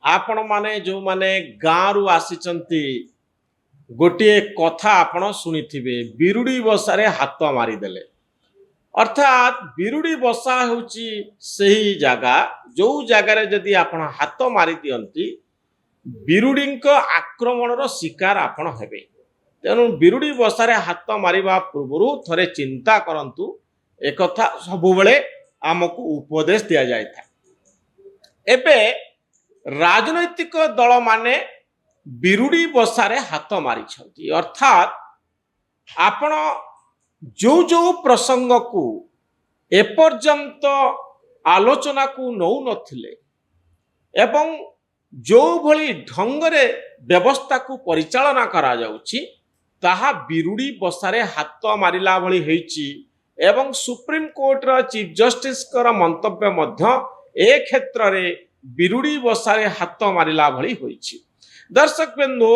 आपण माने जो माने गाँव आसीचंती गोटे कथा आपण शुणिथिबे बिरुडी बसारे हाथ मारिदेले। अर्थात बिरुडी बसा होची सही जगह जो जगार जदि आपण हाथ मारी दियंती बिरुडींक आक्रमणर शिकार आपण हेबे। तेणु बिरुडी बसारे हाथ मारिबा पूर्वरु थरे चिंता करंतु एकथा सबुबेले आमको उपदेश दिया जाय था। एबे राजनैतिक दल माने बिरुडी बसारे हाथ मारी अर्थात आपण जो जो प्रसंग को एपर्यंत आलोचना को नौ नथिले एवं जो भली ढंगरे व्यवस्था को परिचालना करा जाउची ताहा बिरुडी बसारे हाथ मारिला भली हेची एवं सुप्रीम कोर्ट रा चीफ जस्टिस कर मंतव्य मध्य ए क्षेत्र रे बिरुडी बसारे हाथ मारिला भली होईची। दर्शक बिंदु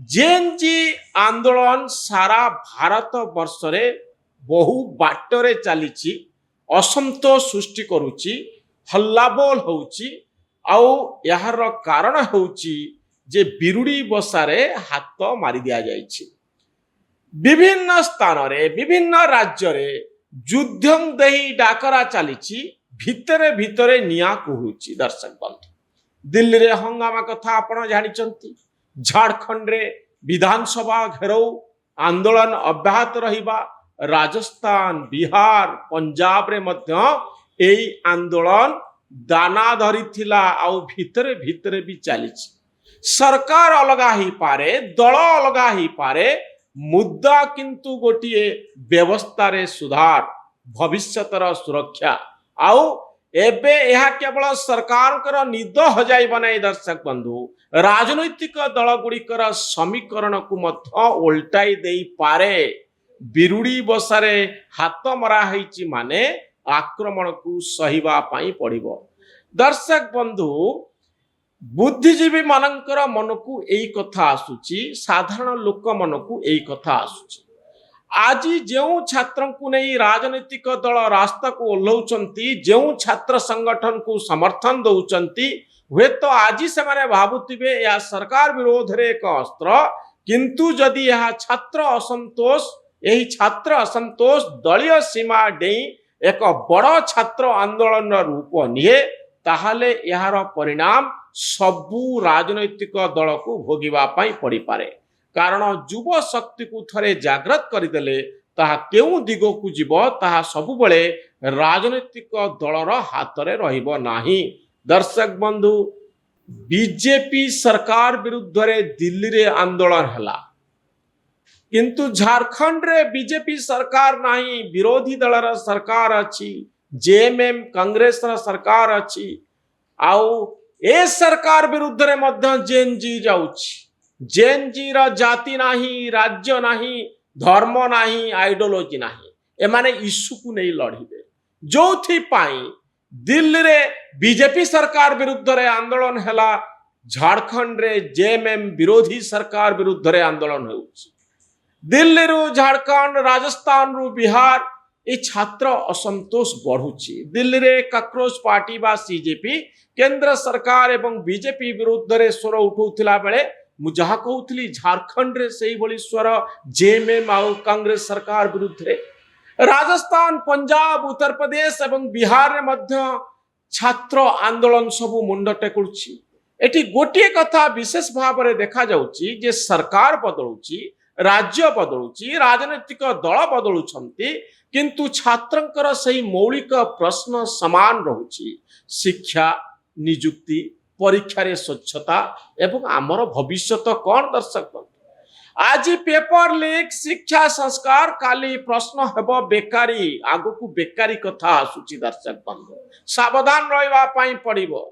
जेएनजी आंदोलन सारा भारत वर्ष रे बहु बाटरे चलीची असंतोष सृष्टि करुची हल्लाबोल होउची आउ यार कारण होउची जे बिरुडी बसारे हाथ मारी दिया जायछि। विभिन्न स्थान रे विभिन्न राज्य रे युद्धं देही डाकरा चलीची भितरे भितरे निया कुहुची। दर्शक बंधु दिल्ली रे हंगामा कथा आपण जानिचंती झारखंड रे विधानसभा घेराव आंदोलन अब्याहत रहिबा राजस्थान बिहार पंजाब रे मध्य एई आंदोलन दाना धरी थिला आउ भितरे भितरे भी चलीची। सरकार अलगा ही पारे दल अलगा ही पारे मुद्दा किंतु गोटिए व्यवस्था रे सुधार भविष्यतर सुरक्षा आउ एबे यह केवल सरकार निद हजाइब नहीं। दर्शक बंधु राजनैतिक दल गुड़िकर समीकरण को मध्य उल्टाई दे पारे। बिरुडी बसारे हाथ मरा होईची माने आक्रमण को सहिबा पाई पड़िबो। दर्शक बंधु बुद्धिजीवी मानकर मन को यही कथा आसुची साधारण लोक मन को यही कथा आसुची। आज जो छात्र को नहीं राजनीतिक दल रास्ता को ओह्लौचंती जो छात्र संगठन को समर्थन दौचंती हुए तो आज से माने भाबुथिबे या सरकार विरोध रे एक अस्त्र किंतु जदि यह छात्र असंतोष यही छात्र असंतोष दलीय सीमा डेई एक बड़ छात्र आंदोलन रूप निये ताहले यार परिणाम सबू राजनैतिक दल को भोगिबा पाई पड़ी पारे। कारण युव शक्ति को थरे जागृत करदेले ताहा केउ दिग को जीव ताहा सबुबले राजनैतिक दलर हाथ रे रहिबो नाही। दर्शक बंधु बीजेपी सरकार विरुद्ध रे दिल्ली रे आंदोलन हला किंतु झारखंड रे बीजेपी सरकार नाही विरोधी दलर सरकार अछि जेएमएम कांग्रेस रा सरकार अछि आउ ए सरकार विरुद्ध रे मध्य जेएनजी जाउछि। जेएनजी रा जाति नाही राज्य नाही धर्म नाही आइडियोलॉजी नाही एमाने इश्यू को नहीं लड़िबे जोथि पाई दिल्ली रे बीजेपी सरकार विरुद्ध रे आंदोलन हला झारखंड रे जेएमएम विरोधी सरकार विरुद्ध रे आंदोलन होउछि। दिल्ली रु झारखंड राजस्थान रु बिहार ए छात्र असंतोष बढ़ुची। दिल्ली रे काक्रोश पार्टी बा सीजेपी केंद्र सरकार एवं बीजेपी विरुद्ध रे स्वर उठौथिला बेले मु जहा कहउथली झारखंड रे सही भली स्वर जेएमएम आउ कांग्रेस सरकार विरुद्ध रे राजस्थान पंजाब उत्तर प्रदेश एवं बिहार रे मध्य छात्र आंदोलन सबु मुंड टेकुछि। एटी गोटिए कथा विशेष भाव रे देखा जाउची जे सरकार बदलुची राज्य बदलुची राजनीतिक दल बदलुछंती किंतु छात्रंकर सही मौलिक प्रश्न समान रहुची शिक्षा नियुक्ति परीक्षा रे स्वच्छता एवं आमर भविष्यत कौन। दर्शक आज पेपर लीक शिक्षा संस्कार काली प्रश्न हेबो बेकारी आगु को बेकारी कथा आसुची। दर्शक बंधु सावधान रहबा पाई पड़िबो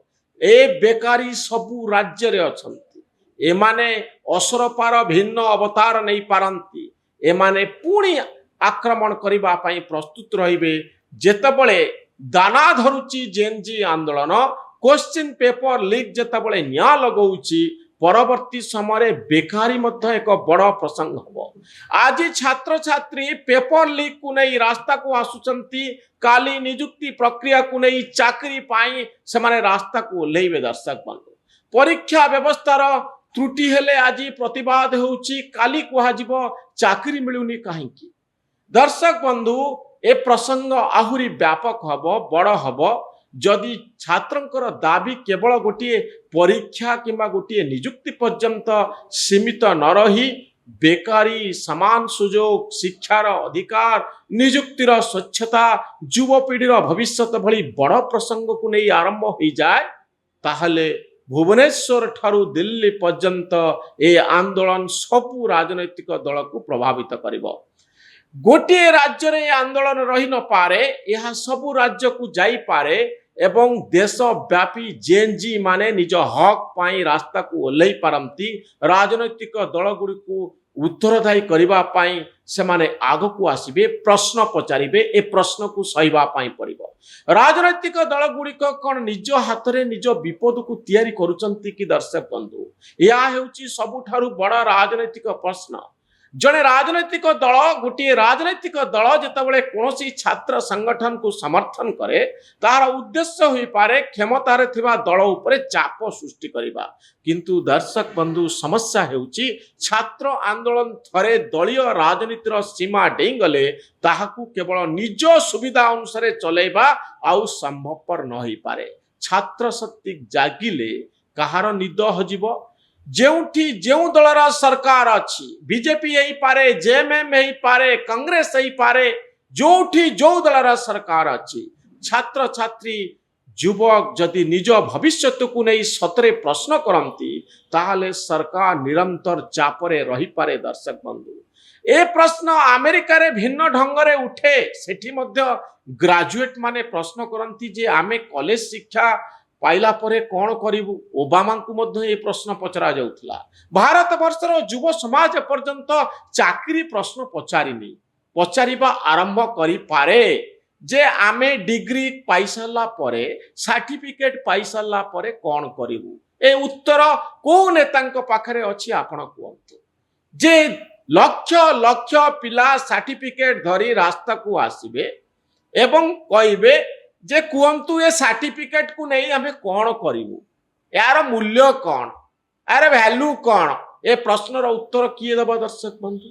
ए बेकारी सबु राज्य रे अछंती एमाने असरपार भिन्न अवतार नहीं पारंती एमाने पुणी आक्रमण करबा पाई प्रस्तुत रहिबे जेतबळे दाना धरुची जेएनजी आंदोलन क्वेश्चन पेपर लीक जेतबळे न्या लगौची परवर्ती समय बेकारी मध्य एक बड़ प्रसंग हम। आज छात्र छात्री पेपर लीक को नहीं रास्ता को आसुचंती काली नियुक्ति प्रक्रिया को नहीं चाकरी पाई से माने रास्ता को ओह्लैबे। दर्शक बंधु परीक्षा व्यवस्थार त्रुटि हेले आज प्रतिवाद होउची काली कुहाजिब चाकरी मिलुनी कहीं दर्शक बंधु ए प्रसंग आहुरी व्यापक हब बड़ हब जदि छात्रंकर दाबी केवल गोटे परीक्षा किंबा गोटे नियुक्ति पर्यंत सीमित न रही बेकारी समान सुजोग शिक्षार अधिकार नियुक्तिर स्वच्छता युवपीढ़ीर भविष्यत भली बड़ प्रसंग को नहीं आरंभ हो जाए ताहले भुवनेश्वर ठारू दिल्ली पर्यंत ए आंदोलन सबु राजनैतिक दल को प्रभावित करिवो। गोटे राज्य रे आंदोलन रही न पारे यह सबु राज्य को जाई पारे एवं देश व्यापी जेएनजी माने निज हक पाई रास्ता को ओल्लै पारंती राजनैतिक दल गुडी को उत्तरदायी करबा पाई से माने आगो को आसीबे प्रश्न पचारिबे ए प्रश्न को सहीबा पाई पड़िबो। राजनैतिक दल गुड़िक कौन निज हाथ रे निज विपद को तैयारी करुचंती कि दर्शक बंधु या हेउची सबुठारु बड़ राजनैतिक प्रश्न। जड़े राजनैतिक दल गोटे राजनैतिक दल जितेबाला कौन छात्र संगठन को समर्थन करे तार उद्देश्य हो पारे क्षमतार थिबा दल उपरे चाप सृष्टि करिबा किंतु दर्शक बंधु समस्या हेउची छात्र आंदोलन थरे दलीय राजनीतिर सीमा डेईगले ताहाकू केवल निज सुविधा अनुसार चलेबा आउ संभवपर न होई पारे। छात्र शक्ति जागिले कहार निद हजिबो जेउठी जेउ दलर सरकार अच्छी बीजेपी यही पारे जेएमएम यही पारे कांग्रेस यही पारे जोठी जो दलर सरकार अच्छी छात्र छात्री युवक जदि निज भविष्यत को नहीं सतरे प्रश्न करती ताहले सरकार निरंतर चापरे रही पारे। दर्शक बंधु ए प्रश्न अमेरिका रे भिन्न ढंगरे उठे सेठी मध्य ग्रेजुएट माने प्रश्न करती जे आमे कॉलेज शिक्षा पाइला परे कौन करिबु ओबामा को मध्य ये प्रश्न पचरा जाउथला। भारत वर्षर युव समाज पर्यंत चाकरी प्रश्न पचारिनी पचारिबा आरंभ करि पारे जे आमे डिग्री पाई सारला परे सर्टिफिकेट पाई सारला परे कौन करिबु ए उत्तर को नेतांक पाखरे अछि आपण कहंतु जे लक्ष लक्ष पिला सर्टिफिकेट धरी रास्ता को आसीबे एवं कहिबे जे कुहतु ए सर्टिफिकेट को नहीं आमे कौन करिवु यार मूल्य कौन यार वैल्यू कौन ए प्रश्नर उत्तर किए दबा दर्शक बंधु।